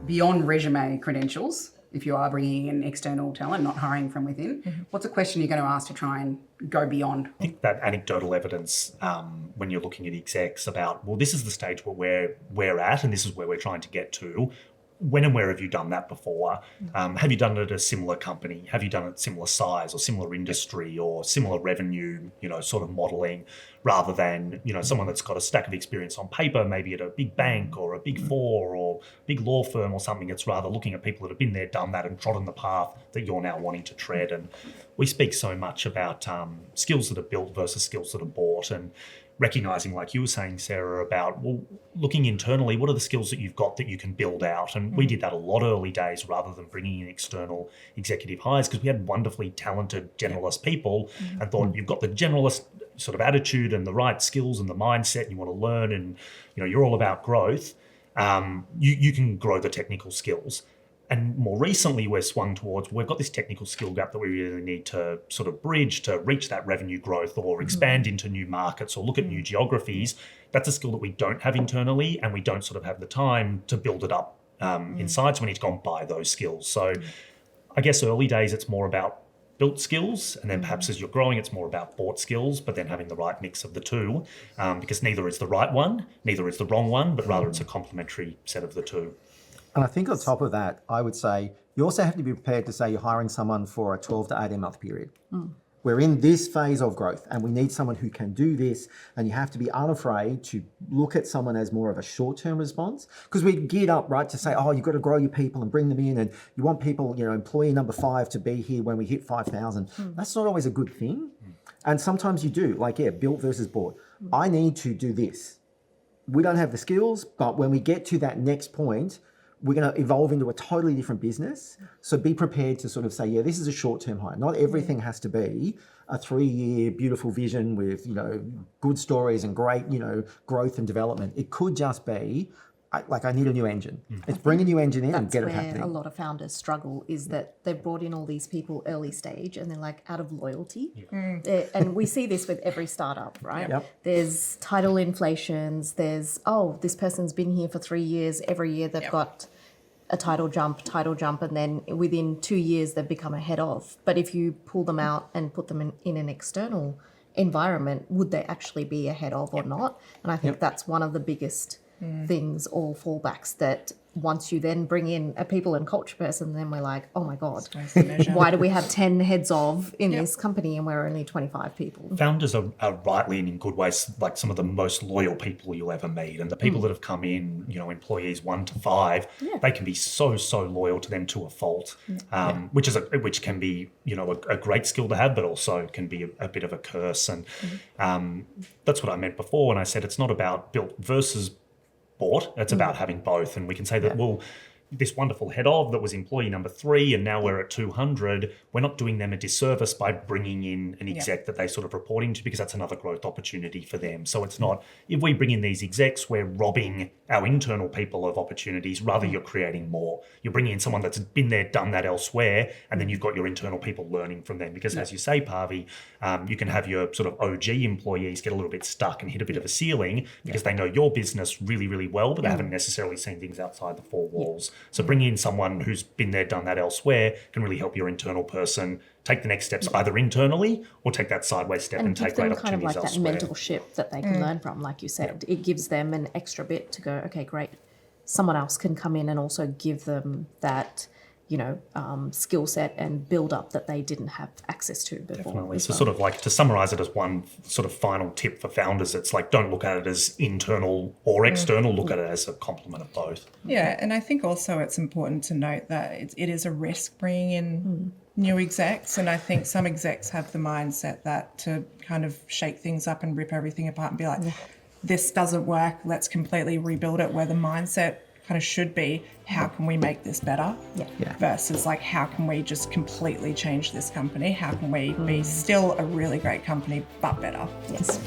beyond resume credentials, if you are bringing in external talent, not hiring from within, what's a question you're going to ask to try and go beyond? I think that anecdotal evidence, when you're looking at execs about, well, this is the stage where we're at and this is where we're trying to get to. When and where have you done that before? Have you done it at a similar company? Have you done it similar size or similar industry or similar revenue, sort of modeling, rather than, someone that's got a stack of experience on paper, maybe at a big bank or a big four or big law firm or something. It's rather looking at people that have been there, done that and trodden the path that you're now wanting to tread. And we speak so much about skills that are built versus skills that are bought, and recognizing, like you were saying, Sarah, about, well, looking internally, what are the skills that you've got that you can build out? And we did that a lot early days rather than bringing in external executive hires, because we had wonderfully talented generalist people and thought you've got the generalist sort of attitude and the right skills and the mindset, and you want to learn, and you're all about growth. You can grow the technical skills. And more recently, we're swung towards, we've got this technical skill gap that we really need to sort of bridge to reach that revenue growth or expand into new markets or look at new geographies. That's a skill that we don't have internally, and we don't sort of have the time to build it up inside. So we need to go and buy those skills. So I guess early days, it's more about built skills. And then perhaps as you're growing, it's more about bought skills, but then having the right mix of the two, because neither is the right one, neither is the wrong one, but rather it's a complementary set of the two. And I think on top of that, I would say you also have to be prepared to say you're hiring someone for a 12 to 18 month period. We're in this phase of growth and we need someone who can do this, and you have to be unafraid to look at someone as more of a short-term response, because we're geared up, right, to say, oh, you've got to grow your people and bring them in, and you want people, employee number 5 to be here when we hit 5,000. That's not always a good thing. And sometimes you do, built versus bought. I need to do this. We don't have the skills, but when we get to that next point, we're going to evolve into a totally different business. So be prepared to sort of say, this is a short-term hire. Not everything has to be a 3-year beautiful vision with, good stories and great, growth and development. It could just be, I need a new engine. It's bring a new engine in and get it happening. That's where a lot of founders struggle, is that they've brought in all these people early stage and they're out of loyalty. And we see this with every startup, right? There's title inflations. There's, this person's been here for 3 years. Every year they've got a title jump, and then within 2 years they've become a head of. But if you pull them out and put them in an external environment, would they actually be a head of or not? And I think that's one of the biggest things or fallbacks, that once you then bring in a people and culture person, then we're like, oh my God, why do we have 10 heads of in this company and we're only 25 people? Founders are rightly and in good ways like some of the most loyal people you'll ever meet. And the people that have come in, employees 1 to 5, they can be so loyal to them to a fault, which can be, a great skill to have, but also can be a bit of a curse. And that's what I meant before when I said it's not about built versus bought. It's about having both. And we can say that, well, this wonderful head of that was employee number 3 and now we're at 200, we're not doing them a disservice by bringing in an exec that they sort of report into, because that's another growth opportunity for them. So it's not, if we bring in these execs, we're robbing our internal people of opportunities, rather you're creating more. You're bringing in someone that's been there, done that elsewhere, and then you've got your internal people learning from them. Because as you say, Pavi, you can have your sort of OG employees get a little bit stuck and hit a bit of a ceiling because they know your business really, really well, but they haven't necessarily seen things outside the 4 walls. So bringing in someone who's been there, done that elsewhere can really help your internal person take the next steps either internally or take that sideways step and take great opportunities elsewhere. Kind of like that mentorship that they can learn from, like you said. It gives them an extra bit to go, okay, great. Someone else can come in and also give them that, skill set and build up that they didn't have access to before. Definitely. So sort of like, to summarize it as one sort of final tip for founders, it's like, don't look at it as internal or external, look at it as a complement of both. Yeah, and I think also it's important to note that it is a risk bringing in new execs, and I think some execs have the mindset that to kind of shake things up and rip everything apart and be like, this doesn't work, let's completely rebuild it, where the mindset kind of should be, how can we make this better? Versus like, how can we just completely change this company? How can we be still a really great company, but better? Yes.